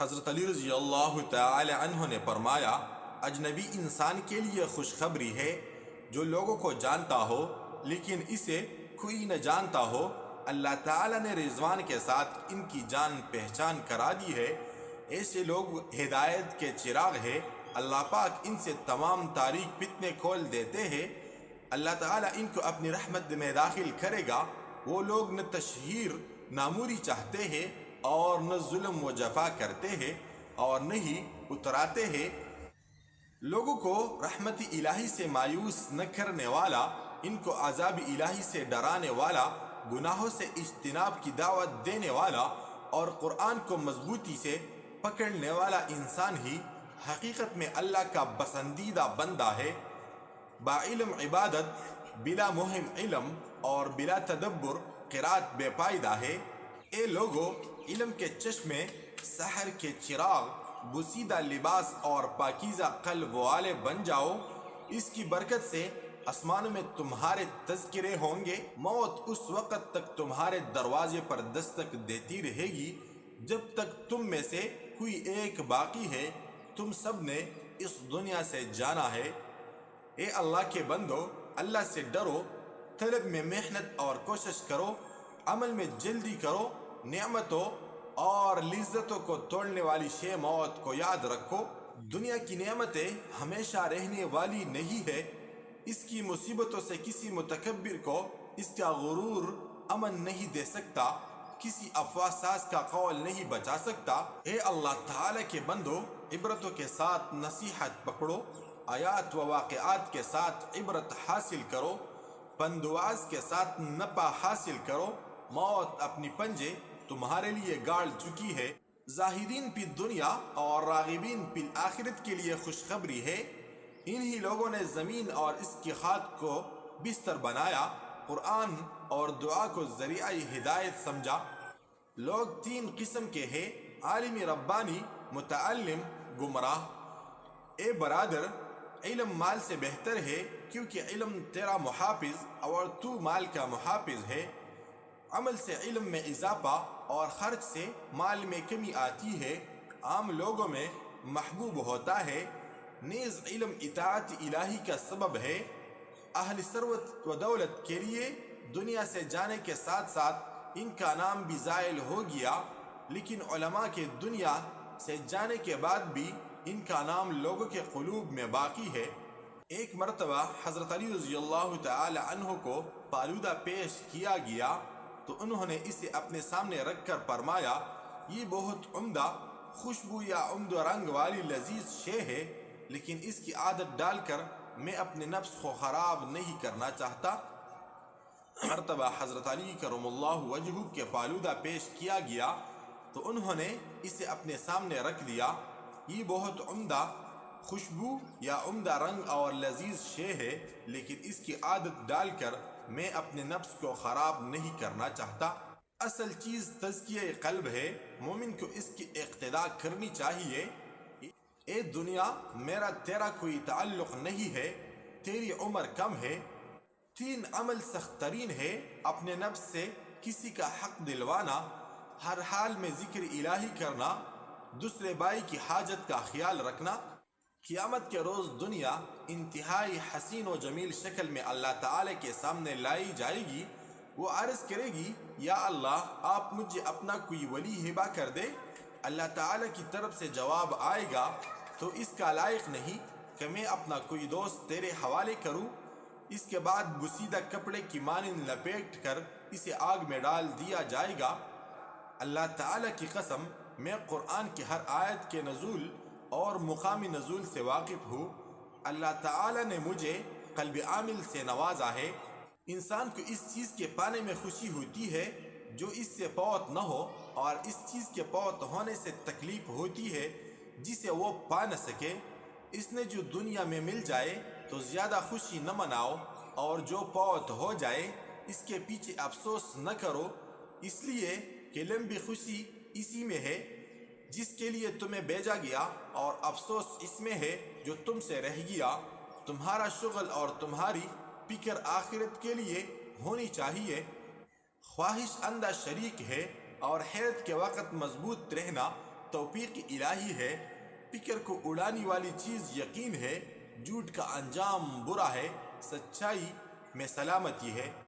حضرت علی رضی اللہ تعالی عنہ نے فرمایا، اجنبی انسان کے لیے خوشخبری ہے جو لوگوں کو جانتا ہو لیکن اسے کوئی نہ جانتا ہو۔ اللہ تعالی نے رضوان کے ساتھ ان کی جان پہچان کرا دی ہے۔ ایسے لوگ ہدایت کے چراغ ہے۔ اللہ پاک ان سے تمام تاریک فتنے کھول دیتے ہیں۔ اللہ تعالیٰ ان کو اپنی رحمت میں داخل کرے گا۔ وہ لوگ نہ تشہیر ناموری چاہتے ہیں اور نہ ظلم و جفا کرتے ہیں اور نہ ہی اتراتے ہیں۔ لوگوں کو رحمت الہی سے مایوس نہ کرنے والا، ان کو عذاب الہی سے ڈرانے والا، گناہوں سے اجتناب کی دعوت دینے والا اور قرآن کو مضبوطی سے پکڑنے والا انسان ہی حقیقت میں اللہ کا پسندیدہ بندہ ہے۔ با علم عبادت، بلا مہم علم اور بلا تدبر قرات بے فائدہ ہے۔ اے لوگو، علم کے چشمے، سحر کے چراغ، بوسیدہ لباس اور پاکیزہ قلب والے بن جاؤ۔ اس کی برکت سے آسمانوں میں تمہارے تذکرے ہوں گے۔ موت اس وقت تک تمہارے دروازے پر دستک دیتی رہے گی جب تک تم میں سے کوئی ایک باقی ہے۔ تم سب نے اس دنیا سے جانا ہے۔ اے اللہ کے بندو، اللہ سے ڈرو، طلب میں محنت اور کوشش کرو، عمل میں جلدی کرو، نعمتوں اور لذتوں کو توڑنے والی شے موت کو یاد رکھو۔ دنیا کی نعمتیں ہمیشہ رہنے والی نہیں ہے۔ اس کی مصیبتوں سے کسی متکبر کو اس کا غرور امن نہیں دے سکتا، کسی افواہ ساز کا قول نہیں بچا سکتا۔ اے اللہ تعالی کے بندو، عبرتوں کے ساتھ نصیحت پکڑو، آیات و واقعات کے ساتھ عبرت حاصل کرو، پندواز کے ساتھ نفع حاصل کرو۔ موت اپنی پنجے تمہارے لیے گاڑ چکی ہے۔ زاہدین فی دنیا اور راغبین فی الآخرت کے لیے خوشخبری ہے۔ انہی لوگوں نے زمین اور اس کی خاک کو بستر بنایا، قرآن اور دعا کو ذریعہ ہدایت سمجھا۔ لوگ تین قسم کے ہیں: عالم ربانی، متعلم، گمراہ۔ اے برادر، علم مال سے بہتر ہے کیونکہ علم تیرا محافظ اور تو مال کا محافظ ہے۔ عمل سے علم میں اضافہ اور خرچ سے مال میں کمی آتی ہے۔ عام لوگوں میں محبوب ہوتا ہے، نیز علم اطاعت الہی کا سبب ہے۔ اہل ثروت و دولت کے لیے دنیا سے جانے کے ساتھ ساتھ ان کا نام بھی زائل ہو گیا، لیکن علماء کے دنیا سے جانے کے بعد بھی ان کا نام لوگوں کے قلوب میں باقی ہے۔ ایک مرتبہ حضرت علی رضی اللہ تعالی عنہ کو فالودہ پیش کیا گیا تو انہوں نے اسے اپنے سامنے رکھ کر فرمایا، یہ بہت عمدہ خوشبو یا عمدہ رنگ والی لذیذ شے ہے، لیکن اس کی عادت ڈال کر میں اپنے نفس کو خراب نہیں کرنا چاہتا۔ مرتبہ حضرت علی کرم اللہ وجہہ کے فالودہ پیش کیا گیا تو انہوں نے اسے اپنے سامنے رکھ دیا، یہ بہت عمدہ خوشبو یا عمدہ رنگ اور لذیذ شے ہے، لیکن اس کی عادت ڈال کر میں اپنے نفس کو خراب نہیں کرنا چاہتا۔ اصل چیز تزکیہ قلب ہے، مومن کو اس کی اقتداء کرنی چاہیے۔ اے دنیا، میرا تیرا کوئی تعلق نہیں ہے، تیری عمر کم ہے۔ تین عمل سخت ترین ہے: اپنے نفس سے کسی کا حق دلوانا، ہر حال میں ذکر الہی کرنا، دوسرے بھائی کی حاجت کا خیال رکھنا۔ قیامت کے روز دنیا انتہائی حسین و جمیل شکل میں اللہ تعالی کے سامنے لائی جائے گی۔ وہ عرض کرے گی، یا اللہ، آپ مجھے اپنا کوئی ولی ہبہ کر دے۔ اللہ تعالی کی طرف سے جواب آئے گا، تو اس کا لائق نہیں کہ میں اپنا کوئی دوست تیرے حوالے کروں۔ اس کے بعد بوسیدہ کپڑے کی مانند لپیٹ کر اسے آگ میں ڈال دیا جائے گا۔ اللہ تعالی کی قسم، میں قرآن کی ہر آیت کے نزول اور مقامی نزول سے واقف ہوں۔ اللہ تعالی نے مجھے قلب عامل سے نوازا ہے۔ انسان کو اس چیز کے پانے میں خوشی ہوتی ہے جو اس سے فوت نہ ہو، اور اس چیز کے فوت ہونے سے تکلیف ہوتی ہے جسے وہ پا نہ سکے۔ اس نے جو دنیا میں مل جائے تو زیادہ خوشی نہ مناؤ، اور جو فوت ہو جائے اس کے پیچھے افسوس نہ کرو، اس لیے کہ لمبی خوشی اسی میں ہے جس کے لیے تمہیں بھیجا گیا، اور افسوس اس میں ہے جو تم سے رہ گیا۔ تمہارا شغل اور تمہاری فکر آخرت کے لیے ہونی چاہیے۔ خواہش اندھا شریک ہے، اور حیض کے وقت مضبوط رہنا توفیق الہی ہے۔ فکر کو اڑانے والی چیز یقین ہے، جھوٹ کا انجام برا ہے، سچائی میں سلامتی ہے۔